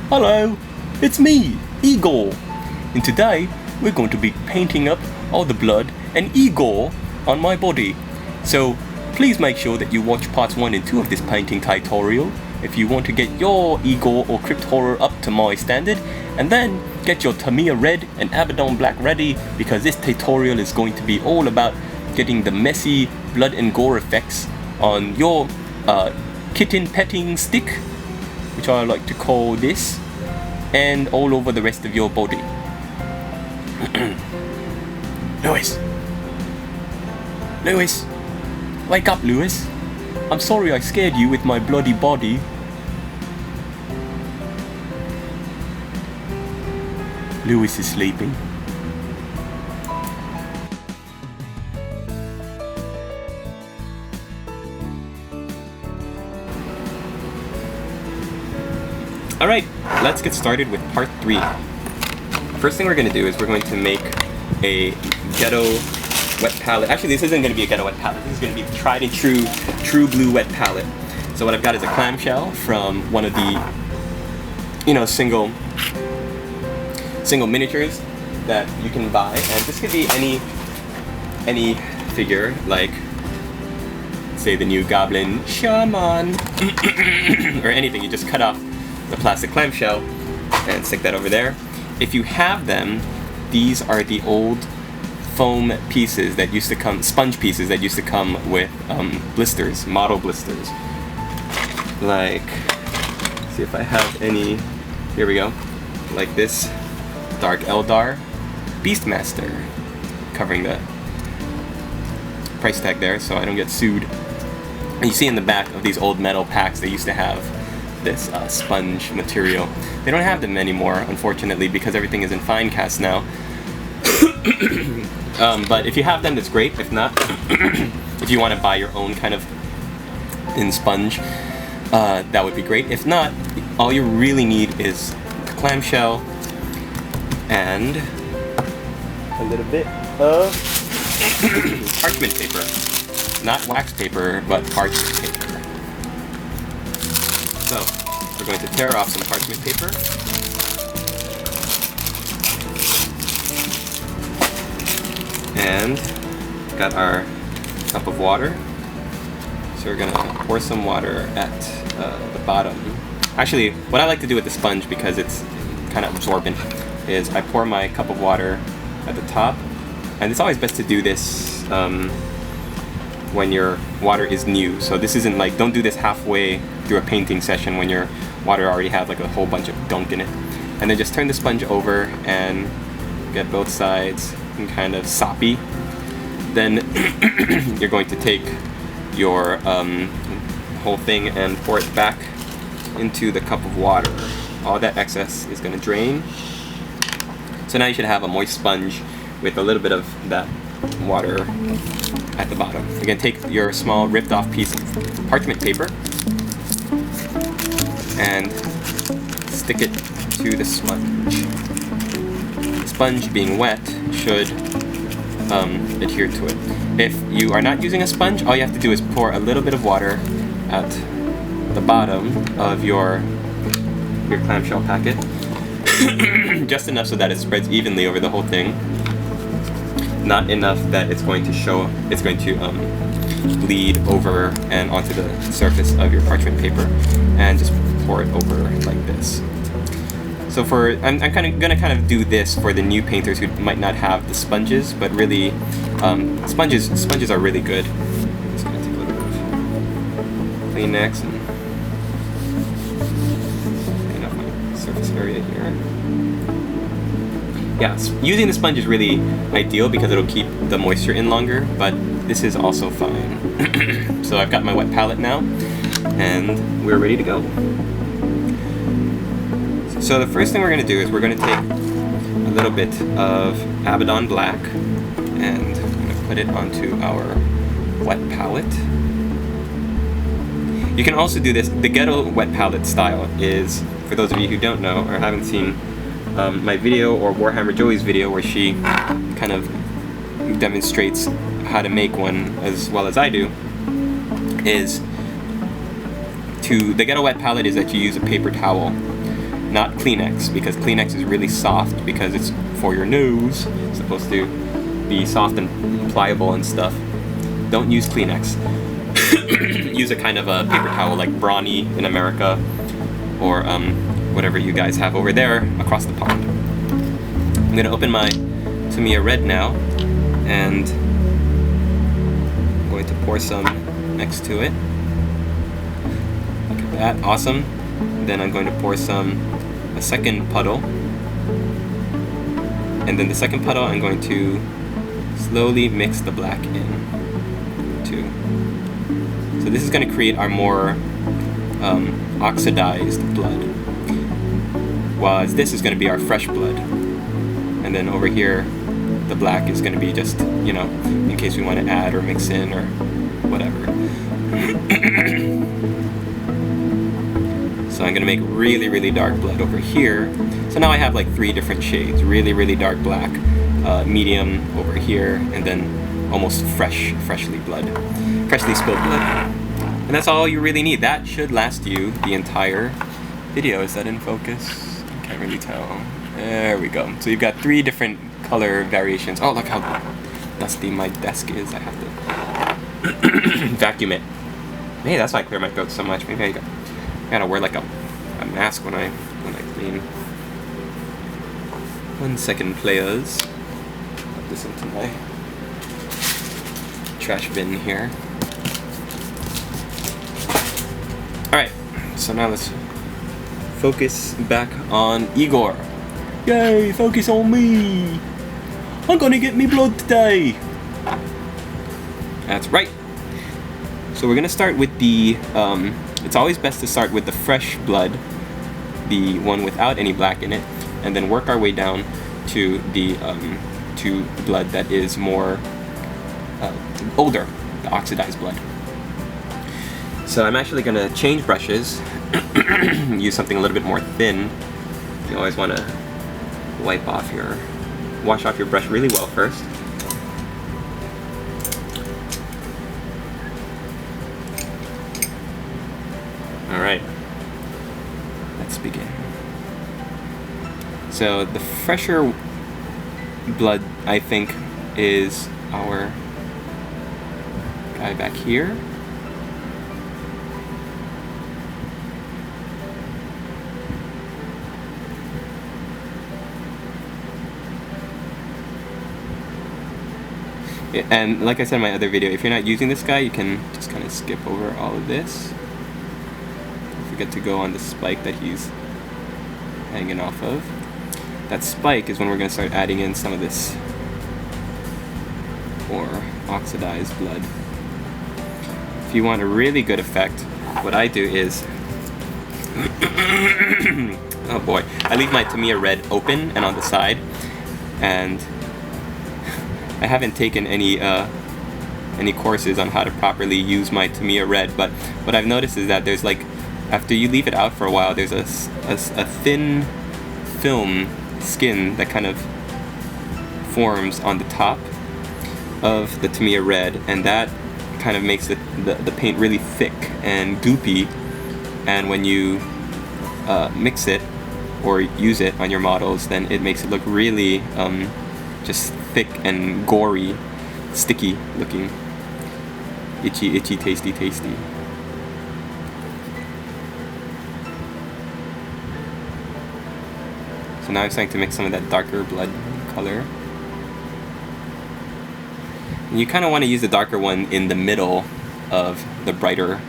Hello, it's me, Igor, and today we're going to be painting up all the blood and Igor on my body. So please make sure that you watch parts 1 and 2 of this painting tutorial if you want to get your Igor or Crypt Horror up to my standard, and then get your Tamiya Red and Abaddon Black ready, because this tutorial is going to be all about getting the messy blood and gore effects on your kitten petting stick, which I like to call this, and all over the rest of your body. Lewis! Lewis! Wake up, Lewis! I'm sorry I scared you with my bloody body. Lewis is sleeping. Alright, let's get started with part 3. First thing we're going to do is we're going to make a ghetto wet palette. Actually, this isn't going to be a ghetto wet palette. This is going to be the tried and true blue wet palette. So what I've got is a clamshell from one of the, single miniatures that you can buy, and this could be any figure, like say the new Goblin Shaman or anything. You just cut off the plastic clamshell and stick that over there. If you have them, these are the old foam pieces that used to come, sponge pieces that used to come with blisters, model blisters. Like, see if I have any. Here we go. Like this Dark Eldar Beastmaster, covering the price tag there so I don't get sued. And you see in the back of these old metal packs, they used to have this sponge material. They don't have them anymore, unfortunately, because everything is in fine cast now. But if you have them, that's great. If not, if you want to buy your own kind of thin sponge, that would be great. If not, all you really need is a clamshell and a little bit of parchment paper. Not wax paper, but parchment paper. So, we're going to tear off some parchment paper. And got our cup of water. So we're gonna pour some water at the bottom. Actually, what I like to do with the sponge, because it's kind of absorbent, is I pour my cup of water at the top. And it's always best to do this when your water is new. So this isn't like, don't do this halfway through a painting session when your water already has like a whole bunch of gunk in it. And then just turn the sponge over and get both sides and kind of soppy. Then you're going to take your whole thing and pour it back into the cup of water. All that excess is going to drain. So now you should have a moist sponge with a little bit of that water at the bottom. You're going to take your small ripped off piece of parchment paper and stick it to the sponge. The sponge, being wet, should adhere to it. If you are not using a sponge, all you have to do is pour a little bit of water at the bottom of your clamshell packet. Just enough so that it spreads evenly over the whole thing. Not enough that it's going to bleed over and onto the surface of your parchment paper, and just pour it over like this. So I'm gonna do this for the new painters who might not have the sponges, but really, sponges are really good. I'm just gonna take a little bit of Kleenex and clean up my surface area here. Yeah, using the sponge is really ideal because it'll keep the moisture in longer, but this is also fine. So I've got my wet palette now, and we're ready to go. So the first thing we're going to do is we're going to take a little bit of Abaddon Black, and I'm going to put it onto our wet palette. You can also do this. The ghetto wet palette style is, for those of you who don't know or haven't seen my video or Warhammer Joey's video where she kind of demonstrates how to make one as well as I do, is the ghetto wet palette is that you use a paper towel not Kleenex, because Kleenex is really soft because it's for your nose. It's supposed to be soft and pliable and stuff. Don't use Kleenex. Use a kind of a paper towel like Brawny in America, or whatever you guys have over there across the pond. I'm gonna open my Tamiya Red now, and I'm going to pour some next to it. Look at that, awesome. Then I'm going to pour a second puddle, and then the second puddle I'm going to slowly mix the black in too. So this is going to create our more oxidized blood, while this is going to be our fresh blood. And then over here, the black is going to be just, you know, in case we want to add or mix in or whatever. So I'm going to make really, really dark blood over here. So now I have like 3 different shades. Really, really dark black, medium over here, and then almost freshly spilled blood. And that's all you really need. That should last you the entire video. Is that in focus? I can't really tell. There we go. So you've got 3 different color variations. Oh, look how dusty my desk is. I have to vacuum it. Hey, that's why I clear my throat so much. Maybe I gotta wear like a mask when I clean. 1 second, players. Put this into my trash bin here. Alright, so now let's focus back on Igor. Yay, focus on me! I'm gonna get me blood today! That's right. So we're gonna start with the, it's always best to start with the fresh blood, the one without any black in it, and then work our way down to the blood that is more older, the oxidized blood. So I'm actually going to change brushes, use something a little bit more thin. You always want to wash off your brush really well first. Alright, let's begin. So the fresher blood, I think, is our guy back here. And like I said in my other video, if you're not using this guy, you can just kind of skip over all of this. Don't forget to go on the spike that he's hanging off of. That spike is when we're going to start adding in some of this more oxidized blood. If you want a really good effect, what I do is oh boy, I leave my Tamiya Red open and on the side, and I haven't taken any courses on how to properly use my Tamiya Red, but what I've noticed is that there's like, after you leave it out for a while, there's a thin film skin that kind of forms on the top of the Tamiya Red, and that kind of makes the paint really thick and goopy, and when you mix it or use it on your models, then it makes it look really just thick and gory, sticky looking, itchy, tasty. So now I'm starting to mix some of that darker blood color. And you kind of want to use the darker one in the middle of the brighter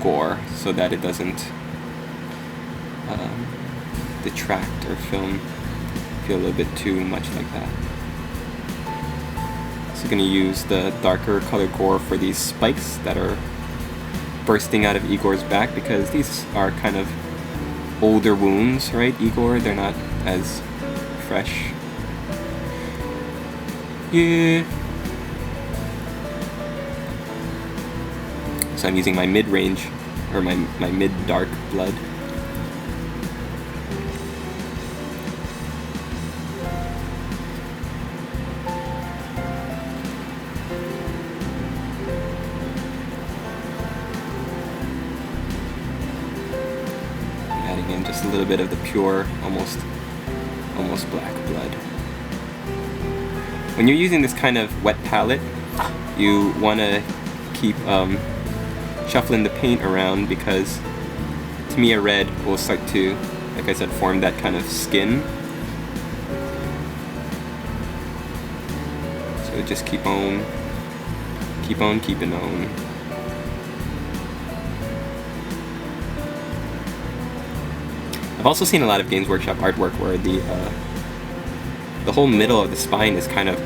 gore so that it doesn't detract or feel a little bit too much like that. So I'm going to use the darker color gore for these spikes that are bursting out of Igor's back, because these are kind of older wounds, right, Igor? They're not as fresh. Yeah. So I'm using my mid-range, or my mid-dark blood. And just a little bit of the pure, almost black blood. When you're using this kind of wet palette, you want to keep shuffling the paint around, because Tamiya red will start to, like I said, form that kind of skin. So just keep on keeping on. I've also seen a lot of Games Workshop artwork where the whole middle of the spine is kind of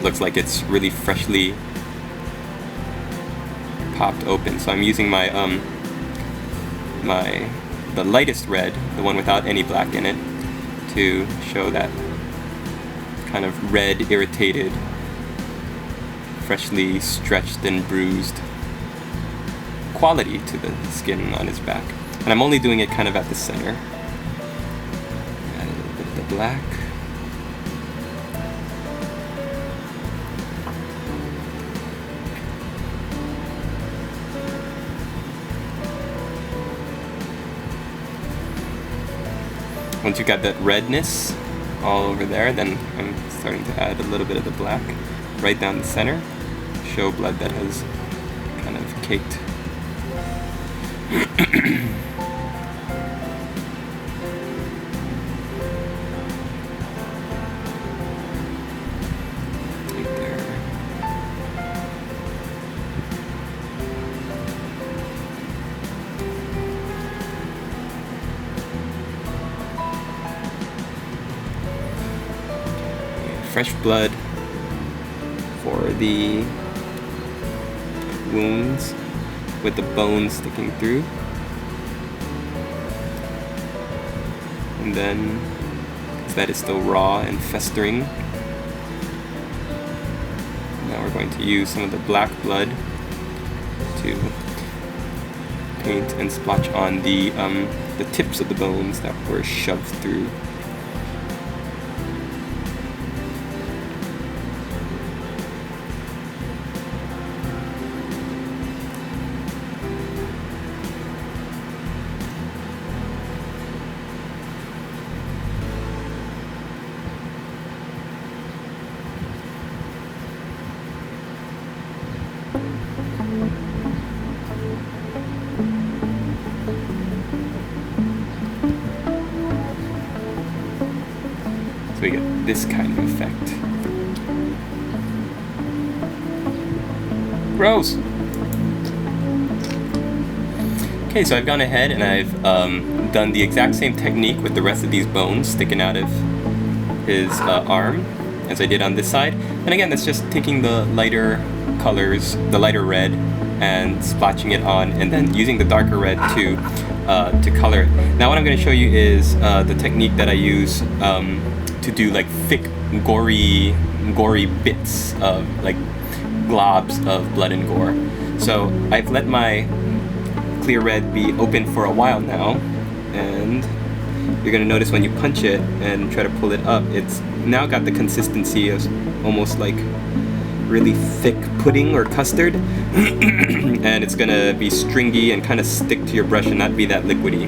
looks like it's really freshly popped open. So I'm using my the lightest red, the one without any black in it, to show that kind of red, irritated, freshly stretched and bruised quality to the skin on his back. And I'm only doing it kind of at the center. Add a little bit of the black. Once you've got that redness all over there, then I'm starting to add a little bit of the black right down the center. Show blood that has kind of caked. Right there. Fresh blood for the wounds with the bone sticking through. And then, because that is still raw and festering, now we're going to use some of the black blood to paint and splotch on the tips of the bones that were shoved through. So we get this kind of effect. Gross! Okay, so I've gone ahead and I've done the exact same technique with the rest of these bones sticking out of his arm as I did on this side. And again, that's just taking the lighter colors, the lighter red, and splotching it on, and then using the darker red to color it. Now what I'm going to show you is the technique that I use to do like thick, gory bits of like globs of blood and gore. So I've let my clear red be open for a while now, and you're going to notice when you punch it and try to pull it up, it's now got the consistency of almost like really thick pudding or custard, and it's going to be stringy and kind of stick to your brush and not be that liquidy.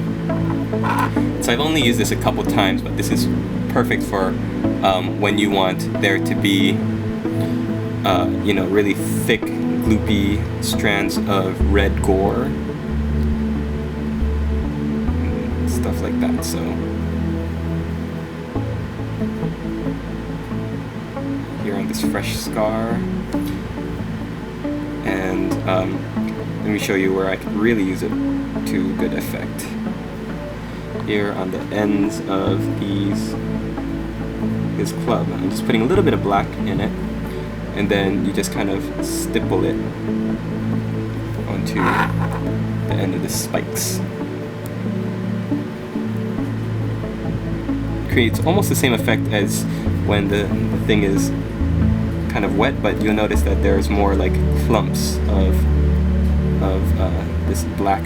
So I've only used this a couple times, but this is perfect for when you want there to be really thick, gloopy strands of red gore, stuff like that. So here on this fresh scar, and let me show you where I can really use it to good effect. Here on the ends of this club, I'm just putting a little bit of black in it, and then you just kind of stipple it onto the end of the spikes. Creates almost the same effect as when the thing is kind of wet, but you'll notice that there's more like clumps of this black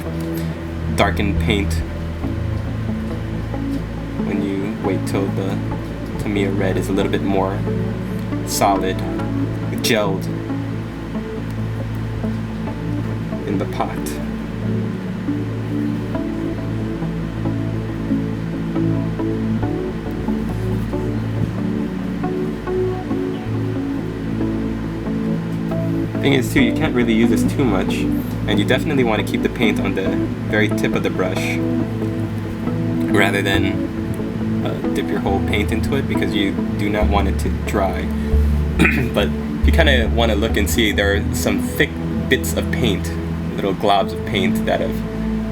darkened paint when you wait till the Tamiya red is a little bit more solid, gelled in the pot. Thing is too, you can't really use this too much, and you definitely want to keep the paint on the very tip of the brush rather than dip your whole paint into it, because you do not want it to dry. But if you kind of want to look and see, there are some thick bits of paint, little globs of paint that have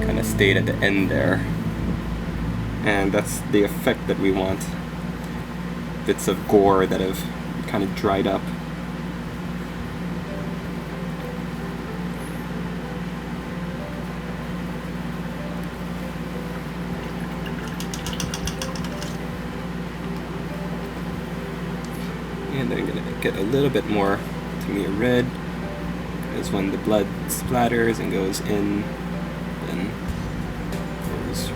kind of stayed at the end there, and that's the effect that we want. Bits of gore that have kind of dried up. And I'm gonna get a little bit more Tamiya red, because when the blood splatters and goes in, then goes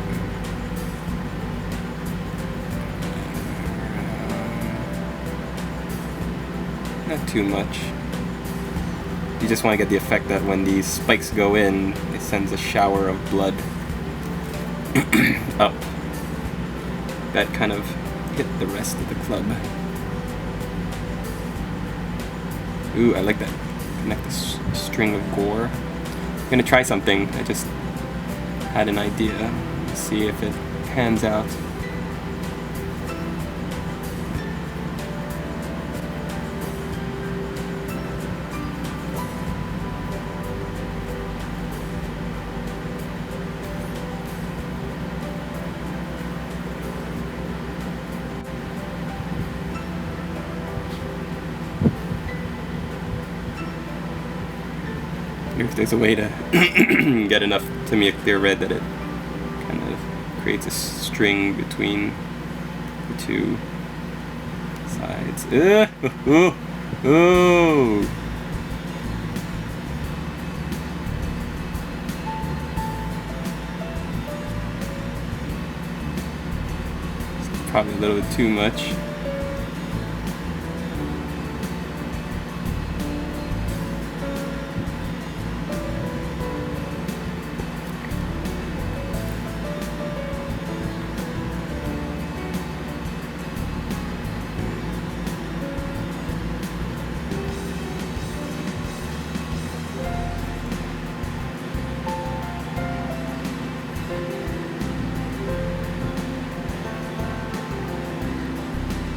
not too much. You just want to get the effect that when these spikes go in, it sends a shower of blood up that kind of hit the rest of the club. Ooh, I like that. Connect this string of gore. I'm gonna try something. I just had an idea. Let's see if it pans out. If there's a way to get enough Tamiya clear red that it kind of creates a string between the two sides. Ooh! It's probably a little bit too much.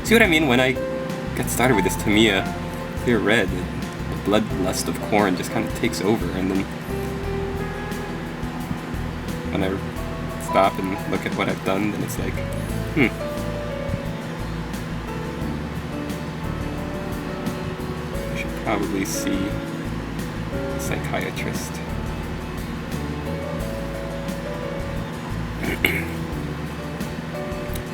See what I mean? When I got started with this Tamiya clear red, the bloodlust of corn just kind of takes over, and then when I stop and look at what I've done, then it's like, I should probably see a psychiatrist.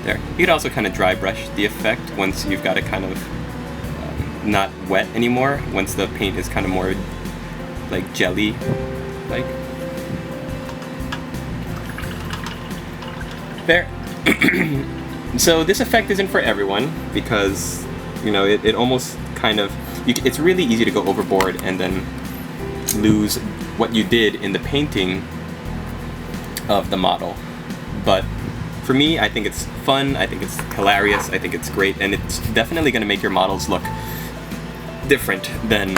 There. You could also kind of dry brush the effect once you've got it kind of not wet anymore, once the paint is kind of more like jelly-like. There. So this effect isn't for everyone, because, you know, it almost kind of, it's really easy to go overboard and then lose what you did in the painting of the model. But for me, I think it's fun, I think it's hilarious, I think it's great, and it's definitely going to make your models look different than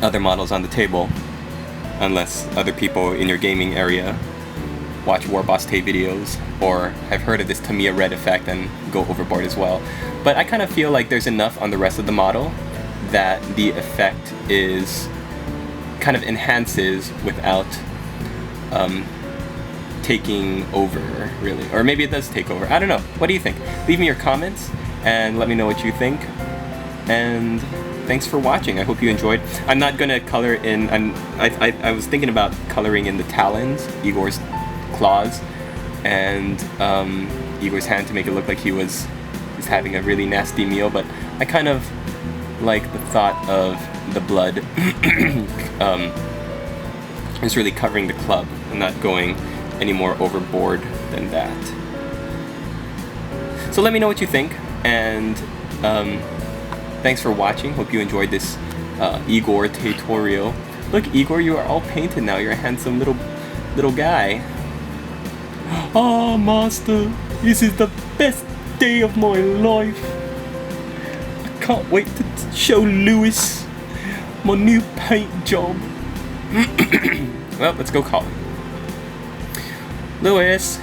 other models on the table, unless other people in your gaming area watch WarbossTay videos or have heard of this Tamiya red effect and go overboard as well. But I kind of feel like there's enough on the rest of the model that the effect is kind of enhances without taking over, really. Or maybe it does take over. I don't know. What do you think? Leave me your comments and let me know what you think. And thanks for watching. I hope you enjoyed. I'm not gonna color in. I was thinking about coloring in the talons, Igor's claws, and Igor's hand to make it look like he was having a really nasty meal. But I kind of like the thought of the blood is really covering the club and not going any more overboard than that. So let me know what you think, and thanks for watching. Hope you enjoyed this Igor tutorial. Look, Igor, you are all painted now. You're a handsome little guy. Oh, master, this is the best day of my life. I can't wait to show Lewis My new paint job. Well, let's go call him. Lewis.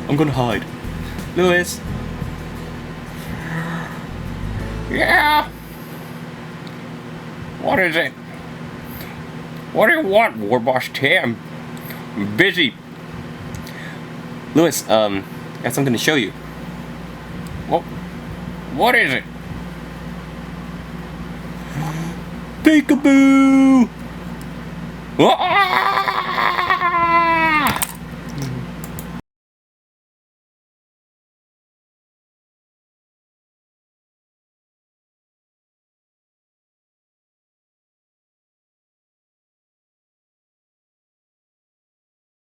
I'm gonna hide. Lewis. Yeah. What is it? What do you want, War Boss Tim? I'm busy. Lewis, got something to show you. What is it? Peekaboo! Ah!